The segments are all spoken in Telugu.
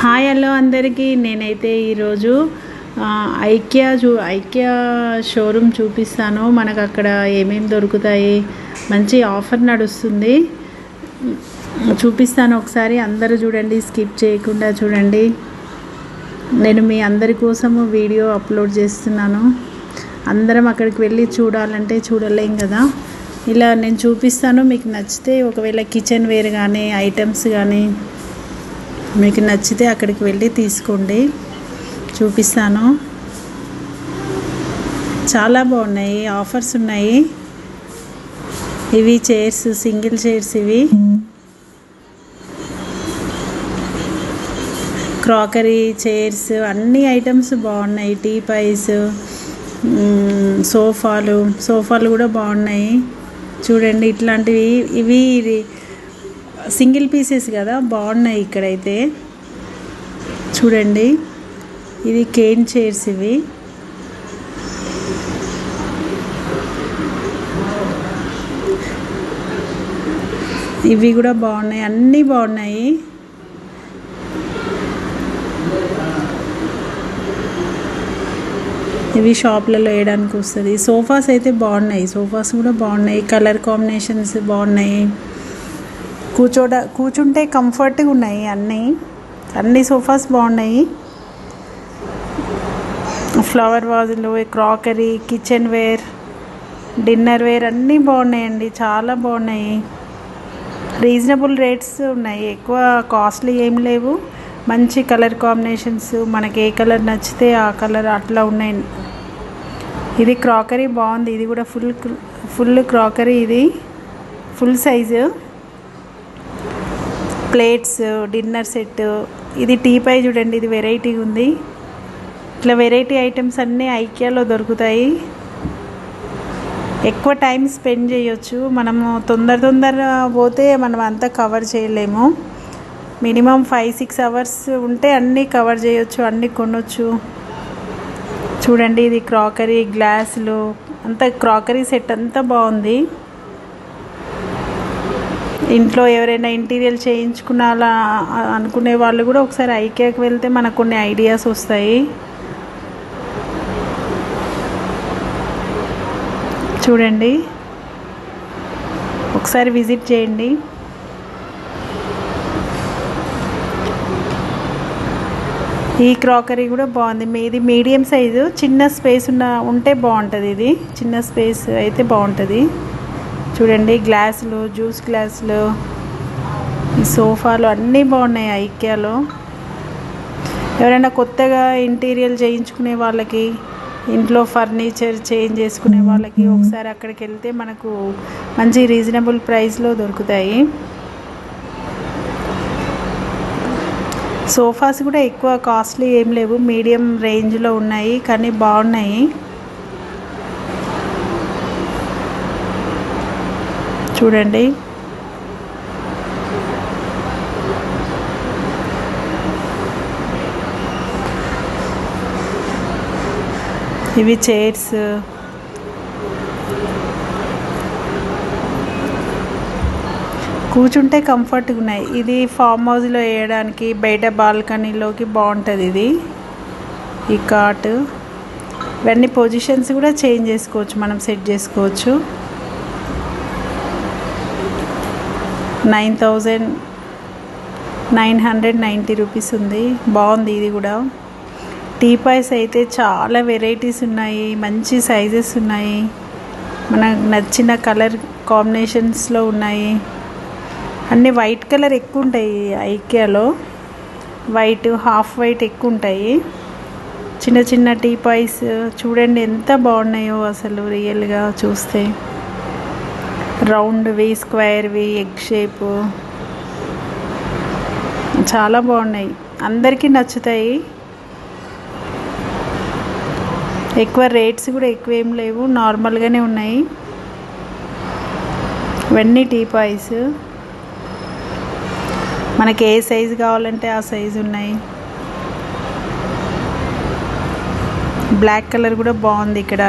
హాయ్ హలో అందరికీ. నేనైతే ఈరోజు ఐకియా షోరూమ్ చూపిస్తాను. మనకు అక్కడ ఏమేమి దొరుకుతాయి, మంచి ఆఫర్ నడుస్తుంది, చూపిస్తాను. ఒకసారి అందరూ చూడండి, స్కిప్ చేయకుండా చూడండి. నేను మీ అందరి కోసము వీడియో అప్లోడ్ చేస్తున్నాను. అందరం అక్కడికి వెళ్ళి చూడాలంటే చూడలేం కదా. ఇలా నేను చూపిస్తాను. మీకు నచ్చితే ఒకవేళ కిచెన్ వేర్ కానీ ఐటమ్స్ కానీ మీకు నచ్చితే అక్కడికి వెళ్ళి తీసుకోండి. చూపిస్తాను. చాలా బాగున్నాయి, ఆఫర్స్ ఉన్నాయి. ఇవి చైర్స్, సింగిల్ చైర్స్, ఇవి క్రాకరీ చైర్స్, అన్ని ఐటమ్స్ బాగున్నాయి. టీపాయ్స్, సోఫాలు కూడా బాగున్నాయి. చూడండి ఇట్లాంటివి. ఇవి సింగిల్ పీసెస్ కదా, బాగున్నాయి. ఇక్కడైతే చూడండి, ఇది కేన్ చైర్స్. ఇవి కూడా బాగున్నాయి, అన్నీ బాగున్నాయి. ఇవి షాప్లలో వేయడానికి వస్తుంది. సోఫాస్ అయితే బాగున్నాయి, సోఫాస్ కూడా బాగున్నాయి. కలర్ కాంబినేషన్స్ బాగున్నాయి. కూర్చుంటే కంఫర్ట్గా ఉన్నాయి. అన్ని సోఫాస్ బాగున్నాయి. ఫ్లవర్ వాజులు, crockery, kitchen ware, dinner ware అన్నీ బాగున్నాయండి. చాలా బాగున్నాయి. రీజనబుల్ రేట్స్ ఉన్నాయి, ఎక్కువ కాస్ట్లీ ఏం లేవు. మంచి కలర్ కాంబినేషన్స్, మనకి ఏ కలర్ నచ్చితే ఆ కలర్ అట్లా ఉన్నాయి. ఇది క్రాకరీ బాగుంది. ఇది కూడా ఫుల్ క్రాకరీ. ఇది full size plates, dinner set. ఇది టీపై చూడండి, ఇది వెరైటీగా ఉంది. ఇట్లా వెరైటీ ఐటమ్స్ అన్నీ ఐకియాలో దొరుకుతాయి. ఎక్కువ టైం స్పెండ్ చేయొచ్చు. మనము తొందరగా పోతే మనం అంతా కవర్ చేయలేము. మినిమం 5-6 అవర్స్ ఉంటే అన్నీ కవర్ చేయొచ్చు, అన్నీ కొనొచ్చు. చూడండి, ఇది క్రాకరీ, గ్లాసులు, అంతా క్రాకరీ సెట్ అంతా బాగుంది. ఇంట్లో ఎవరైనా ఇంటీరియర్ చేయించుకున్నాలా అనుకునే వాళ్ళు కూడా ఒకసారి ఐకియాకి వెళ్తే మనకు కొన్ని ఐడియాస్ వస్తాయి. చూడండి, ఒకసారి విజిట్ చేయండి. ఈ క్రాకరీ కూడా బాగుంది. ఇది మీడియం సైజు, చిన్న స్పేస్ ఉంటే బాగుంటుంది. ఇది చిన్న స్పేస్ అయితే బాగుంటుంది. చూడండి, గ్లాసులు, జ్యూస్ గ్లాసులు, ఈ సోఫాలు అన్నీ బాగున్నాయి ఐకియాలో. ఎవరైనా కొత్తగా ఇంటీరియర్ చేయించుకునే వాళ్ళకి, ఇంట్లో ఫర్నిచర్ చేంజ్ చేసుకునే వాళ్ళకి ఒకసారి అక్కడికి వెళ్తే మనకు మంచి రీజనబుల్ ప్రైస్లో దొరుకుతాయి. సోఫాస్ కూడా ఎక్కువ కాస్ట్లీ ఏం లేవు, మీడియం రేంజ్లో ఉన్నాయి, కానీ బాగున్నాయి. చూడండి, ఇవి చైర్స్. కూర్చుంటే కంఫర్ట్గా ఉన్నాయి. ఇది ఫామ్ హౌస్లో వేయడానికి, బయట బాల్కనీలోకి బాగుంటుంది. ఈ కాట్, ఇవన్నీ పొజిషన్స్ కూడా చేంజ్ చేసుకోవచ్చు, మనం సెట్ చేసుకోవచ్చు. 9,990 రూపీస్ ఉంది. బాగుంది ఇది కూడా. టీపాయ్స్ అయితే చాలా వెరైటీస్ ఉన్నాయి, మంచి సైజెస్ ఉన్నాయి, మనకు నచ్చిన కలర్ కాంబినేషన్స్లో ఉన్నాయి. అన్నీ వైట్ కలర్ ఎక్కువ ఉంటాయి ఐకియాలో. వైట్, హాఫ్ వైట్ ఎక్కువ ఉంటాయి. చిన్న టీపాయ్స్ చూడండి ఎంత బాగున్నాయో అసలు. రియల్గా చూస్తే రౌండ్వి, స్క్వేర్వి, ఎగ్ షేపు చాలా బాగున్నాయి. అందరికీ నచ్చుతాయి. ఎక్కువ రేట్స్ కూడా ఎక్కువ ఏం లేవు, నార్మల్గానే ఉన్నాయి. ఇవన్నీ టీపాయ్స్, మనకి ఏ సైజు కావాలంటే ఆ సైజు ఉన్నాయి. బ్లాక్ కలర్ కూడా బాగుంది. ఇక్కడ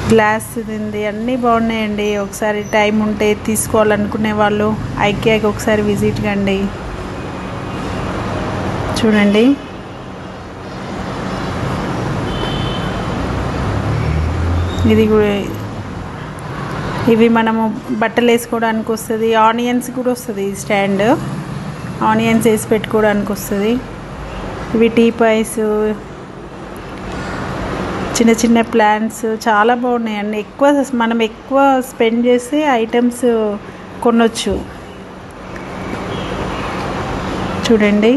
గ్లాస్ ఉంది, అన్నీ బాగున్నాయండి. ఒకసారి టైం ఉంటే తీసుకోవాలనుకునే వాళ్ళు ఐకియాకి ఒకసారి విజిట్ కండి. చూడండి. ఇది కూడా ఇవి మనము బట్టలు వేసుకోవడానికి వస్తుంది. ఆనియన్స్ కూడా వస్తుంది. ఈ స్టాండ్ ఆనియన్స్ వేసి పెట్టుకోవడానికి వస్తుంది. ఇవి టీపాయ్స్, చిన్న చిన్న ప్లాంట్స్ చాలా బాగున్నాయండి. మనం ఎక్కువ స్పెండ్ చేసి ఐటమ్స్ కొనొచ్చు. చూడండి,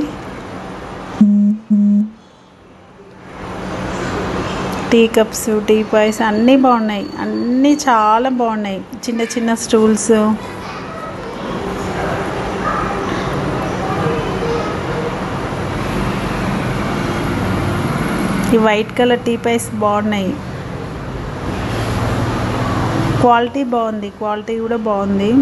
టీ కప్స్, టీపాయ్స్ అన్నీ బాగున్నాయి. అన్నీ చాలా బాగున్నాయి. చిన్న చిన్న స్టూల్స్, ఈ వైట్ కలర్ టీపాయ్స్ బాగున్నాయి. క్వాలిటీ బాగుంది. క్వాలిటీ కూడా బాగుంది.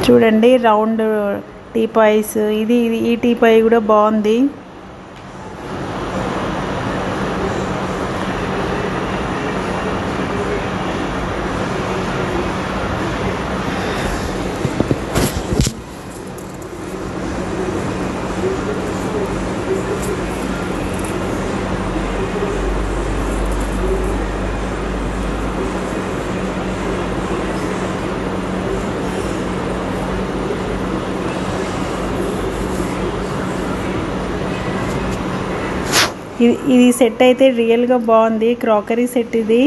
చూడండి, రౌండ్ టీపాయ్స్. ఈ టీపాయ్ కూడా బాగుంది. ఇది సెట్ అయితే రియల్గా బాగుంది. క్రాకరీ సెట్ ఇది.